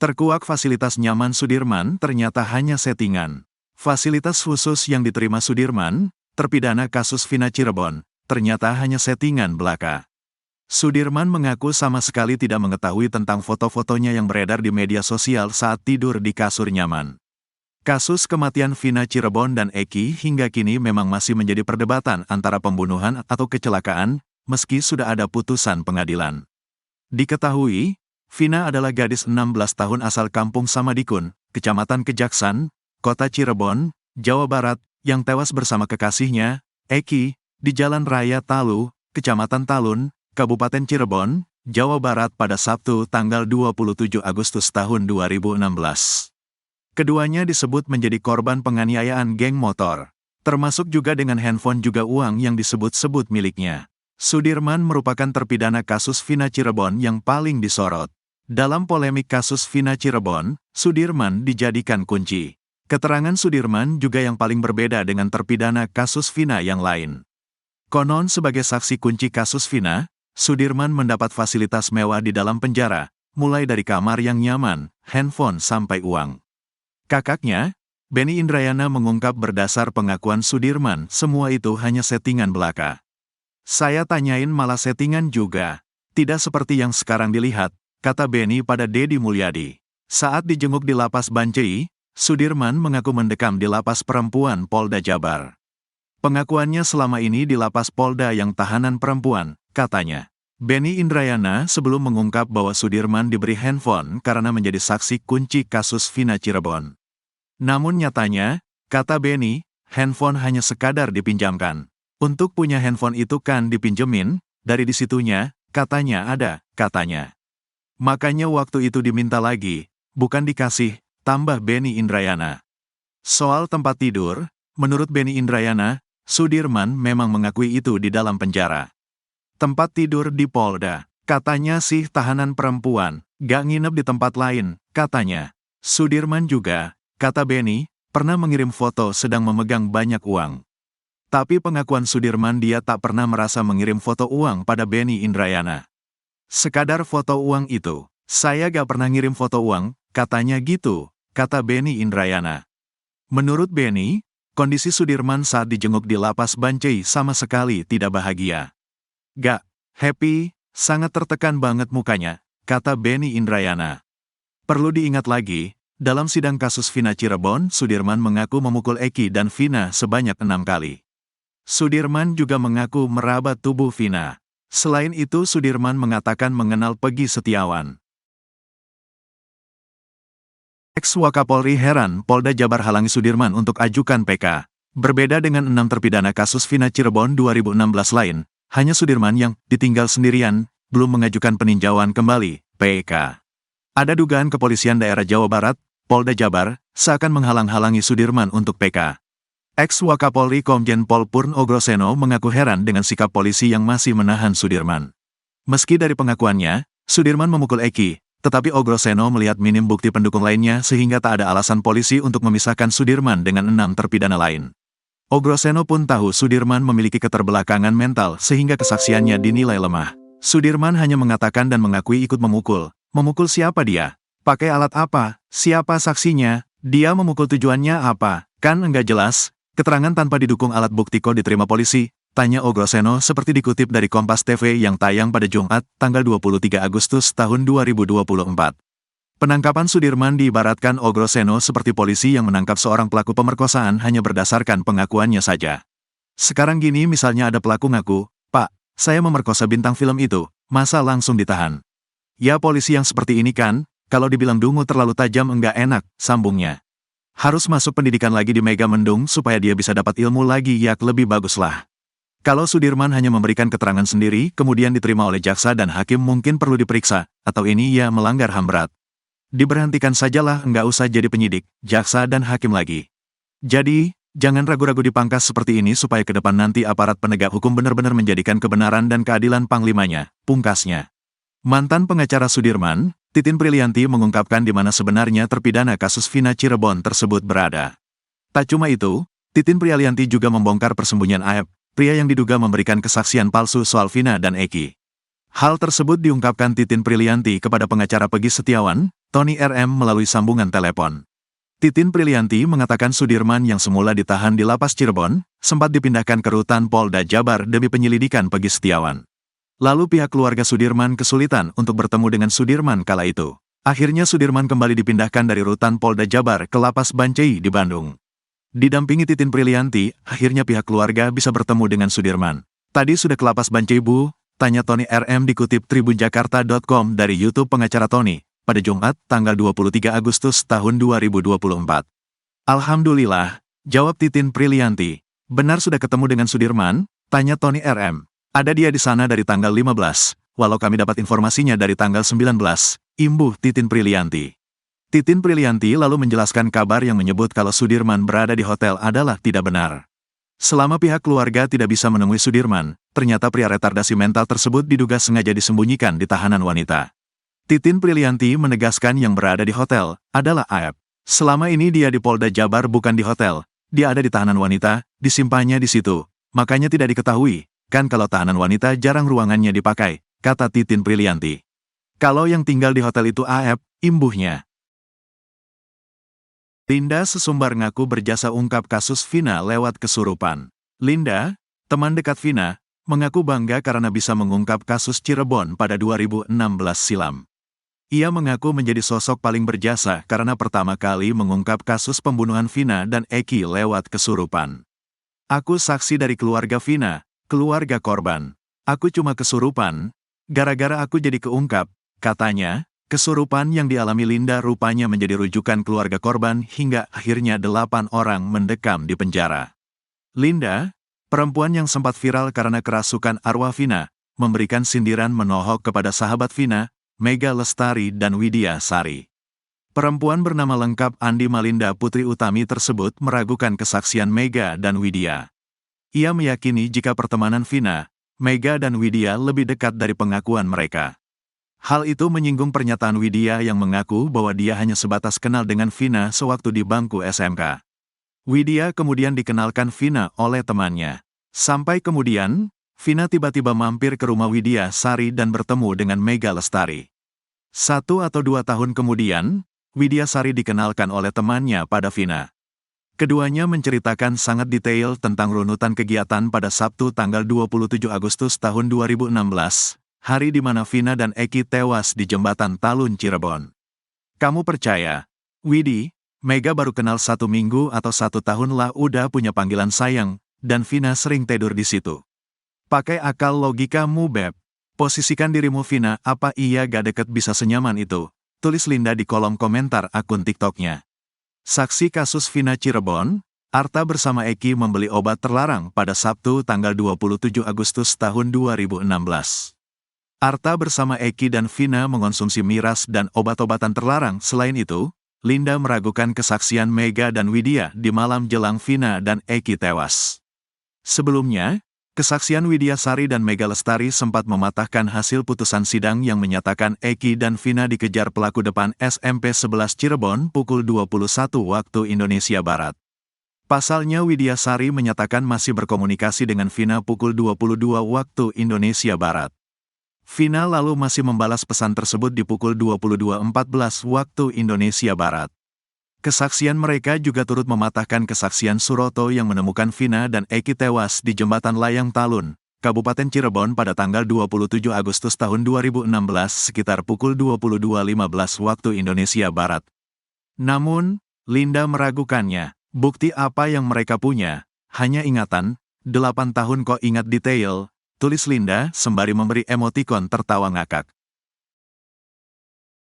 Terkuak fasilitas nyaman Sudirman ternyata hanya settingan. Fasilitas khusus yang diterima Sudirman, terpidana kasus Vina Cirebon, ternyata hanya settingan belaka. Sudirman mengaku sama sekali tidak mengetahui tentang foto-fotonya yang beredar di media sosial saat tidur di kasur nyaman. Kasus kematian Vina Cirebon dan Eki hingga kini memang masih menjadi perdebatan antara pembunuhan atau kecelakaan, meski sudah ada putusan pengadilan. Diketahui, Vina adalah gadis 16 tahun asal kampung Samadikun, Kecamatan Kejaksan, Kota Cirebon, Jawa Barat, yang tewas bersama kekasihnya, Eki, di Jalan Raya Talu, Kecamatan Talun, Kabupaten Cirebon, Jawa Barat pada Sabtu tanggal 27 Agustus tahun 2016. Keduanya disebut menjadi korban penganiayaan geng motor, termasuk juga dengan handphone juga uang yang disebut-sebut miliknya. Sudirman merupakan terpidana kasus Vina Cirebon yang paling disorot. Dalam polemik kasus Vina Cirebon, Sudirman dijadikan kunci. Keterangan Sudirman juga yang paling berbeda dengan terpidana kasus Vina yang lain. Konon sebagai saksi kunci kasus Vina, Sudirman mendapat fasilitas mewah di dalam penjara, mulai dari kamar yang nyaman, handphone sampai uang. Kakaknya, Benny Indrayana mengungkap berdasar pengakuan Sudirman, semua itu hanya settingan belaka. Saya tanyain malah settingan juga. Tidak seperti yang sekarang dilihat, kata Benny pada Deddy Mulyadi. Saat dijenguk di Lapas Bancai, Sudirman mengaku mendekam di Lapas Perempuan Polda Jabar. Pengakuannya selama ini di Lapas Polda yang tahanan perempuan, katanya. Benny Indrayana sebelum mengungkap bahwa Sudirman diberi handphone karena menjadi saksi kunci kasus Vina Cirebon. Namun nyatanya, kata Benny, handphone hanya sekadar dipinjamkan. Untuk punya handphone itu kan dipinjemin, dari disitunya, katanya ada, katanya. Makanya waktu itu diminta lagi, bukan dikasih, tambah Benny Indrayana. Soal tempat tidur, menurut Benny Indrayana, Sudirman memang mengakui itu di dalam penjara. Tempat tidur di Polda, katanya sih tahanan perempuan, gak nginep di tempat lain, katanya. Sudirman juga, kata Benny, pernah mengirim foto sedang memegang banyak uang. Tapi pengakuan Sudirman dia tak pernah merasa mengirim foto uang pada Benny Indrayana. Sekadar foto uang itu, saya gak pernah ngirim foto uang, katanya gitu, kata Benny Indrayana. Menurut Benny, kondisi Sudirman saat dijenguk di Lapas Bancai sama sekali tidak bahagia. Gak happy, sangat tertekan banget mukanya, kata Benny Indrayana. Perlu diingat lagi, dalam sidang kasus Vina Cirebon, Sudirman mengaku memukul Eki dan Vina sebanyak 6 kali. Sudirman juga mengaku meraba tubuh Vina. Selain itu Sudirman mengatakan mengenal Peggy Setiawan. Ex-Wakapolri heran Polda Jabar halangi Sudirman untuk ajukan PK. Berbeda dengan 6 terpidana kasus Vina Cirebon 2016 lain, hanya Sudirman yang ditinggal sendirian, belum mengajukan peninjauan kembali, PK. Ada dugaan kepolisian daerah Jawa Barat, Polda Jabar, seakan menghalang-halangi Sudirman untuk PK. Ex-Wakapolri Komjen Pol Purn Ogroseno mengaku heran dengan sikap polisi yang masih menahan Sudirman. Meski dari pengakuannya, Sudirman memukul Eki, tetapi Ogroseno melihat minim bukti pendukung lainnya sehingga tak ada alasan polisi untuk memisahkan Sudirman dengan 6 terpidana lain. Ogroseno pun tahu Sudirman memiliki keterbelakangan mental sehingga kesaksiannya dinilai lemah. Sudirman hanya mengatakan dan mengakui ikut memukul. Memukul siapa dia? Pakai alat apa? Siapa saksinya? Dia memukul tujuannya apa? Kan enggak jelas. Keterangan tanpa didukung alat bukti kok diterima polisi? Tanya Ogroseno seperti dikutip dari Kompas TV yang tayang pada Jumat, tanggal 23 Agustus tahun 2024. Penangkapan Sudirman diibaratkan Ogroseno seperti polisi yang menangkap seorang pelaku pemerkosaan hanya berdasarkan pengakuannya saja. Sekarang gini misalnya ada pelaku ngaku, "Pak, saya memerkosa bintang film itu," masa langsung ditahan? Ya polisi yang seperti ini kan, kalau dibilang dungu terlalu tajam enggak enak, sambungnya. Harus masuk pendidikan lagi di Mega Mendung supaya dia bisa dapat ilmu lagi ya lebih baguslah. Kalau Sudirman hanya memberikan keterangan sendiri, kemudian diterima oleh jaksa dan hakim mungkin perlu diperiksa, atau ini ya melanggar HAM berat. Diberhentikan sajalah enggak usah jadi penyidik, jaksa dan hakim lagi. Jadi, jangan ragu-ragu dipangkas seperti ini supaya ke depan nanti aparat penegak hukum benar-benar menjadikan kebenaran dan keadilan panglimanya, pungkasnya. Mantan pengacara Sudirman, Titin Prilianti mengungkapkan di mana sebenarnya terpidana kasus Vina Cirebon tersebut berada. Tak cuma itu, Titin Prilianti juga membongkar persembunyian aib, pria yang diduga memberikan kesaksian palsu soal Vina dan Eki. Hal tersebut diungkapkan Titin Prilianti kepada pengacara Peggy Setiawan, Tony RM melalui sambungan telepon. Titin Prilianti mengatakan Sudirman yang semula ditahan di Lapas Cirebon, sempat dipindahkan ke Rutan Polda Jabar demi penyelidikan Pegi Setiawan. Lalu pihak keluarga Sudirman kesulitan untuk bertemu dengan Sudirman kala itu. Akhirnya Sudirman kembali dipindahkan dari Rutan Polda Jabar ke Lapas Bancai di Bandung. Didampingi Titin Prilianti, akhirnya pihak keluarga bisa bertemu dengan Sudirman. Tadi sudah ke Lapas Bancai Bu? Tanya Tony RM dikutip tribunjakarta.com dari YouTube pengacara Tony, pada Jumat, tanggal 23 Agustus tahun 2024. Alhamdulillah, jawab Titin Prilianti. Benar sudah ketemu dengan Sudirman? Tanya Tony RM. Ada dia di sana dari tanggal 15, walau kami dapat informasinya dari tanggal 19, imbuh Titin Prilianti. Titin Prilianti lalu menjelaskan kabar yang menyebut kalau Sudirman berada di hotel adalah tidak benar. Selama pihak keluarga tidak bisa menemui Sudirman, ternyata pria retardasi mental tersebut diduga sengaja disembunyikan di tahanan wanita. Titin Prilianti menegaskan yang berada di hotel adalah AF. Selama ini dia di Polda Jabar bukan di hotel, dia ada di tahanan wanita, disimpannya di situ, makanya tidak diketahui. Kan kalau tahanan wanita jarang ruangannya dipakai, kata Titin Prilianti. Kalau yang tinggal di hotel itu AF, imbuhnya. Linda Sesumbar ngaku berjasa ungkap kasus Vina lewat kesurupan. Linda, teman dekat Vina, mengaku bangga karena bisa mengungkap kasus Cirebon pada 2016 silam. Ia mengaku menjadi sosok paling berjasa karena pertama kali mengungkap kasus pembunuhan Vina dan Eki lewat kesurupan. Aku saksi dari keluarga Vina, keluarga korban. Aku cuma kesurupan, gara-gara aku jadi keungkap, katanya. Kesurupan yang dialami Linda rupanya menjadi rujukan keluarga korban hingga akhirnya 8 orang mendekam di penjara. Linda, perempuan yang sempat viral karena kerasukan arwah Vina, memberikan sindiran menohok kepada sahabat Vina, Mega Lestari dan Widya Sari. Perempuan bernama lengkap Andi Malinda Putri Utami tersebut meragukan kesaksian Mega dan Widya. Ia meyakini jika pertemanan Vina, Mega dan Widya lebih dekat dari pengakuan mereka. Hal itu menyinggung pernyataan Widya yang mengaku bahwa dia hanya sebatas kenal dengan Vina sewaktu di bangku SMK. Widya kemudian dikenalkan Vina oleh temannya. Sampai kemudian, Vina tiba-tiba mampir ke rumah Widya Sari dan bertemu dengan Mega Lestari. 1 atau 2 tahun kemudian, Widya Sari dikenalkan oleh temannya pada Vina. Keduanya menceritakan sangat detail tentang runutan kegiatan pada Sabtu tanggal 27 Agustus tahun 2016, hari di mana Vina dan Eki tewas di jembatan Talun Cirebon. Kamu percaya, Widi, Mega baru kenal 1 minggu atau 1 tahun lah udah punya panggilan sayang, dan Vina sering tidur di situ. Pakai akal logikamu Beb, posisikan dirimu Vina, apa iya gak deket bisa senyaman itu? Tulis Linda di kolom komentar akun TikToknya. Saksi kasus Vina Cirebon, Arta bersama Eki membeli obat terlarang pada Sabtu tanggal 27 Agustus tahun 2016. Arta bersama Eki dan Vina mengonsumsi miras dan obat-obatan terlarang. Selain itu, Linda meragukan kesaksian Mega dan Widya di malam jelang Vina dan Eki tewas. Sebelumnya, kesaksian Widya Sari dan Mega Lestari sempat mematahkan hasil putusan sidang yang menyatakan Eki dan Vina dikejar pelaku depan SMP 11 Cirebon pukul 21 waktu Indonesia Barat. Pasalnya Widya Sari menyatakan masih berkomunikasi dengan Vina pukul 22 waktu Indonesia Barat. Vina lalu masih membalas pesan tersebut di pukul 22.14 waktu Indonesia Barat. Kesaksian mereka juga turut mematahkan kesaksian Suroto yang menemukan Vina dan Eki tewas di Jembatan Layang Talun, Kabupaten Cirebon pada tanggal 27 Agustus tahun 2016 sekitar pukul 22.15 waktu Indonesia Barat. Namun, Linda meragukannya. Bukti apa yang mereka punya? Hanya ingatan, 8 tahun kok ingat detail, tulis Linda sembari memberi emotikon tertawa ngakak.